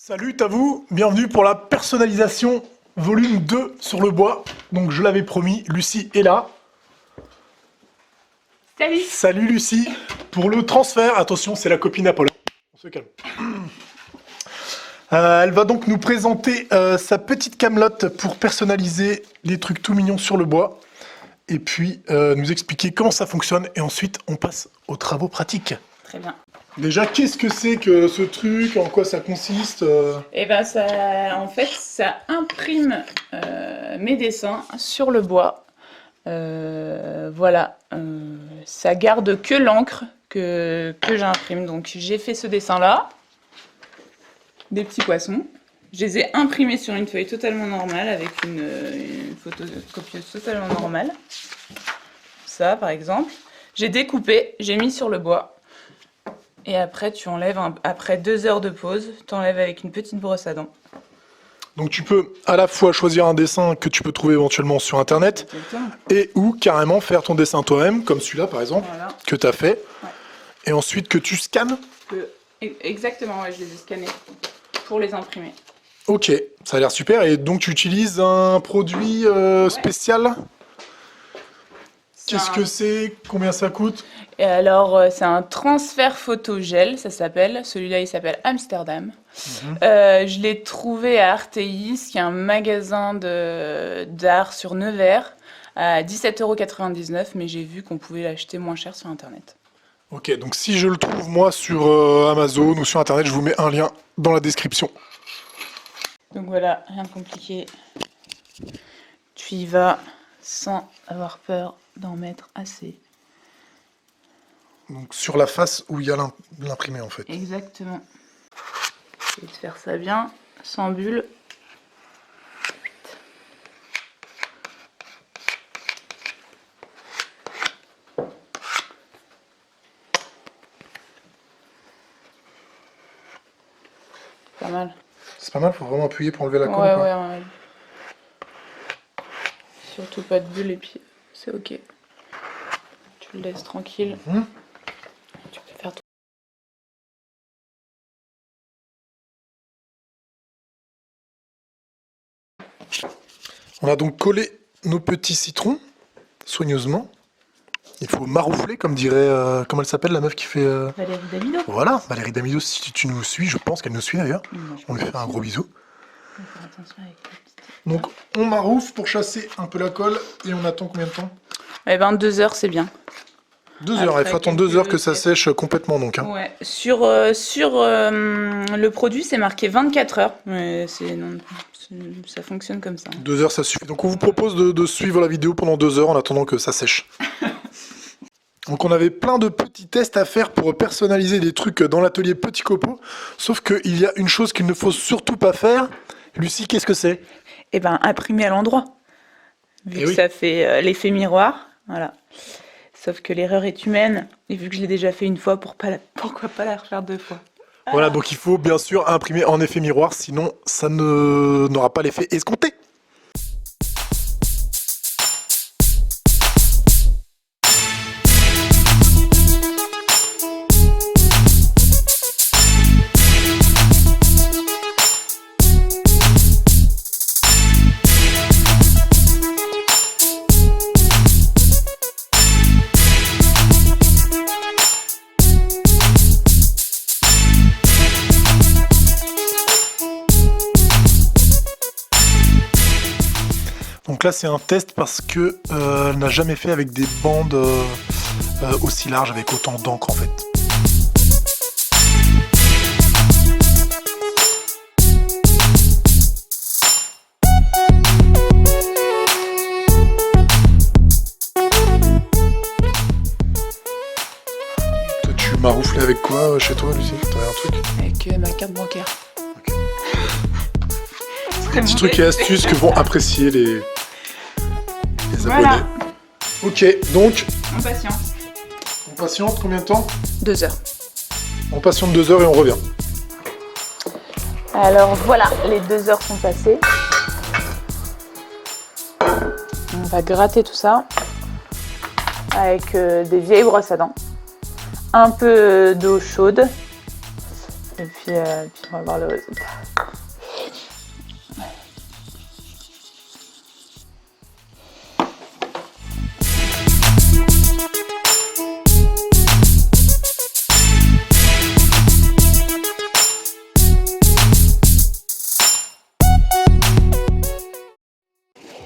Salut à vous, bienvenue pour la personnalisation volume 2 sur le bois. Donc je l'avais promis, Lucie est là. Salut. Salut Lucie. Pour le transfert, attention, c'est la copine Apollo. On se calme. Elle va donc nous présenter sa petite camelote pour personnaliser les trucs tout mignons sur le bois. Et puis nous expliquer comment ça fonctionne. Et ensuite, on passe aux travaux pratiques. Très bien. Déjà, qu'est-ce que c'est que ce truc? En quoi ça consiste? Et ben en fait, ça imprime mes dessins sur le bois. Voilà. Ça garde que l'encre que j'imprime. Donc j'ai fait ce dessin-là, des petits poissons. Je les ai imprimés sur une feuille totalement normale avec une photocopieuse totalement normale. Ça, par exemple. J'ai découpé, j'ai mis sur le bois. Et après, tu enlèves, après 2 heures de pause, tu enlèves avec une petite brosse à dents. Donc tu peux à la fois choisir un dessin que tu peux trouver éventuellement sur internet et ou carrément faire ton dessin toi-même, comme celui-là par exemple, voilà, que tu as fait, ouais, et ensuite que tu scannes. Exactement, ouais, je les ai scannés pour les imprimer. Ok, ça a l'air super. Et donc tu utilises un produit spécial. Qu'est-ce que c'est? Combien ça coûte? Et alors, c'est un transfert photo gel, ça s'appelle. Celui-là, il s'appelle Amsterdam. Je l'ai trouvé à Artéis, qui est un magasin d'art sur Nevers, à 17,99 €, mais j'ai vu qu'on pouvait l'acheter moins cher sur Internet. Ok, donc si je le trouve moi sur Amazon ou sur Internet, je vous mets un lien dans la description. Donc voilà, rien de compliqué. Tu y vas sans avoir peur d'en mettre assez. Donc sur la face où il y a l'imprimé en fait. Exactement. Essaye de faire ça bien, sans bulle. Pas mal. C'est pas mal, faut vraiment appuyer pour enlever la colle. Ouais. Surtout pas de bulle et puis c'est ok. Tu le laisses tranquille. Tu peux faire tout. On a donc collé nos petits citrons soigneusement. Il faut maroufler, comme dirait, comment elle s'appelle la meuf qui fait... Valérie Damido. Voilà, Valérie Damido, si tu nous suis, je pense qu'elle nous suit d'ailleurs. On lui fait un gros bisou. Donc on maroufle pour chasser un peu la colle et on attend combien de temps? Eh ben 2 heures c'est bien. 2 heures, il faut attendre 2 heures que ça sèche complètement donc. Hein. Ouais, sur le produit c'est marqué 24 heures, mais ça fonctionne comme ça. 2 heures ça suffit. Donc on vous propose de suivre la vidéo pendant 2 heures en attendant que ça sèche. Donc on avait plein de petits tests à faire pour personnaliser des trucs dans l'atelier Petit Copeau, sauf qu'il y a une chose qu'il ne faut surtout pas faire. Lucie, qu'est-ce que c'est? Eh ben imprimer à l'endroit, vu que ça fait l'effet miroir, voilà. Sauf que l'erreur est humaine, et vu que je l'ai déjà fait une fois, pourquoi pas la refaire 2 fois? Voilà, donc il faut bien sûr imprimer en effet miroir, sinon ça n'aura pas l'effet escompté. Donc là c'est un test parce que elle n'a jamais fait avec des bandes aussi larges avec autant d'encre en fait. Toi tu marouflais avec quoi chez toi Lucie? T'avais un truc? Avec ma carte bancaire. Okay. Des petits trucs et astuces que vont apprécier les abonnés. Voilà. Ok, donc... On patiente. On patiente combien de temps? 2 heures. On patiente 2 heures et on revient. Alors voilà, les 2 heures sont passées. On va gratter tout ça avec des vieilles brosses à dents. Un peu d'eau chaude Et puis on va voir le résultat.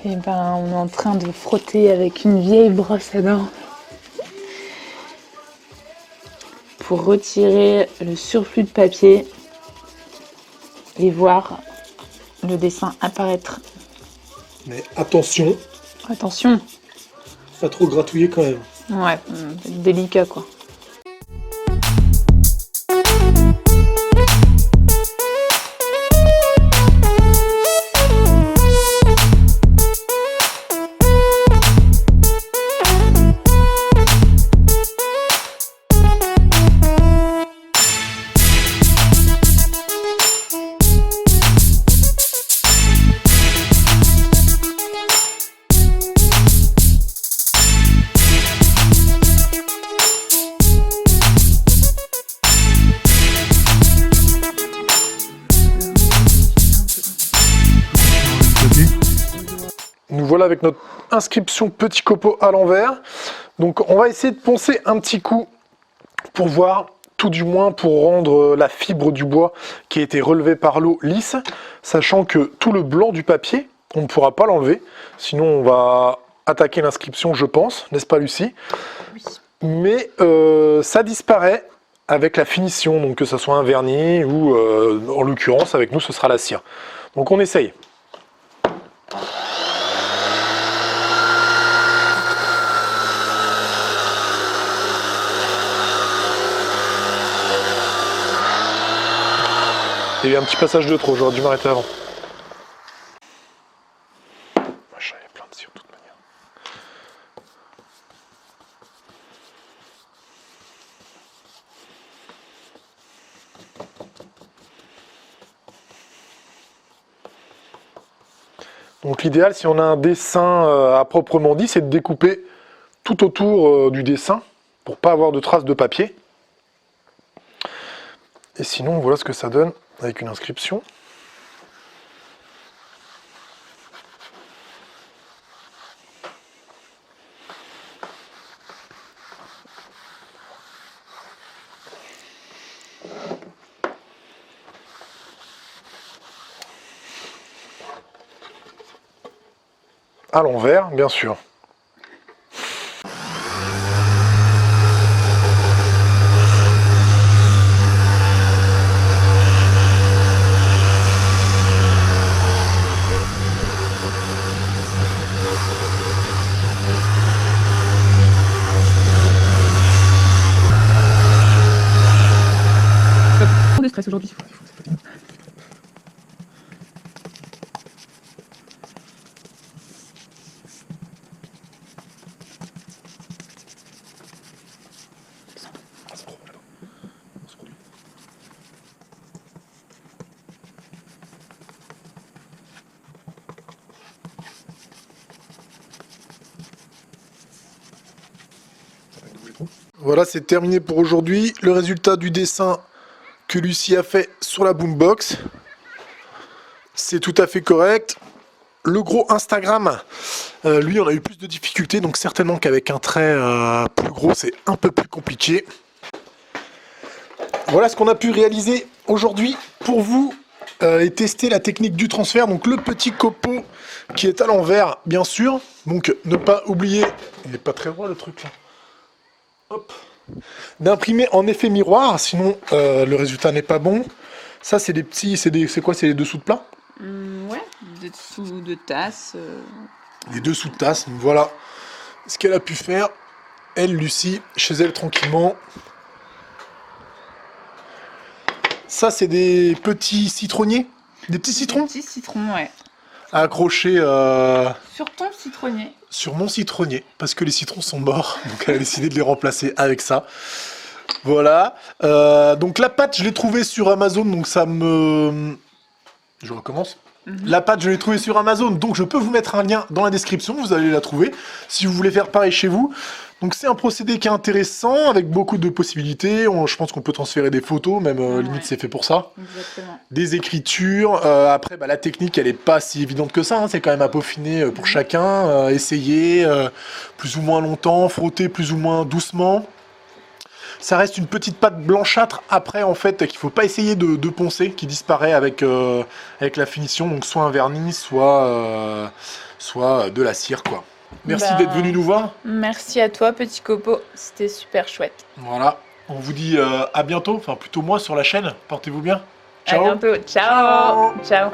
Et ben, on est en train de frotter avec une vieille brosse à dents pour retirer le surplus de papier et voir le dessin apparaître. Mais attention, Attention, pas trop gratouiller quand même. ouais, délicat quoi. Nous voilà avec notre inscription petit copeau à l'envers. Donc on va essayer de poncer un petit coup pour voir, tout du moins pour rendre la fibre du bois qui a été relevée par l'eau lisse, sachant que tout le blanc du papier, on ne pourra pas l'enlever, sinon on va attaquer l'inscription je pense, n'est-ce pas Lucie? Oui. Mais ça disparaît avec la finition, donc que ce soit un vernis ou en l'occurrence avec nous ce sera la cire. Donc on essaye. Il y a eu un petit passage de trop, j'aurais dû m'arrêter avant. Machin, il y a plein de cire de toute manière. Donc l'idéal, si on a un dessin à proprement dit, c'est de découper tout autour du dessin pour pas avoir de traces de papier. Et sinon, voilà ce que ça donne avec une inscription. À l'envers, bien sûr. Trop de stress aujourd'hui. Voilà, c'est terminé pour aujourd'hui. Le résultat du dessin que Lucie a fait sur la boombox, c'est tout à fait correct. Le gros Instagram, lui, on a eu plus de difficultés, donc certainement qu'avec un trait plus gros, c'est un peu plus compliqué. Voilà ce qu'on a pu réaliser aujourd'hui pour vous et tester la technique du transfert. Donc le petit copeau qui est à l'envers, bien sûr. Donc ne pas oublier, il n'est pas très droit le truc là. Hop. D'imprimer en effet miroir, sinon le résultat n'est pas bon. Ça c'est des petits, c'est quoi, c'est les dessous de plat? Ouais, dessous de tasse. Les dessous de tasse, donc voilà ce qu'elle a pu faire, elle, Lucie, chez elle tranquillement. Ça c'est des petits citronniers, des petits citrons Des petits citrons, ouais. à accrocher Sur ton citronnier. sur mon citronnier, parce que les citrons sont morts, donc elle a décidé de les remplacer avec ça. Voilà, donc la pâte je l'ai trouvée sur Amazon, donc ça me... Je recommence. La pâte, je l'ai trouvée sur Amazon, donc je peux vous mettre un lien dans la description, vous allez la trouver si vous voulez faire pareil chez vous. Donc c'est un procédé qui est intéressant, avec beaucoup de possibilités. Je pense qu'on peut transférer des photos, même limite c'est fait pour ça. Exactement. Des écritures. Après, la technique, elle est pas si évidente que ça. Hein. C'est quand même à peaufiner pour chacun. Essayer plus ou moins longtemps, frotter plus ou moins doucement. Ça reste une petite pâte blanchâtre après, en fait, qu'il faut pas essayer de poncer, qui disparaît avec la finition. Donc soit un vernis, soit de la cire, quoi. Merci d'être venu nous voir. Merci à toi, petit copeau. C'était super chouette. Voilà. On vous dit à bientôt, enfin plutôt moi sur la chaîne. Portez-vous bien. À bientôt. Ciao. Ciao.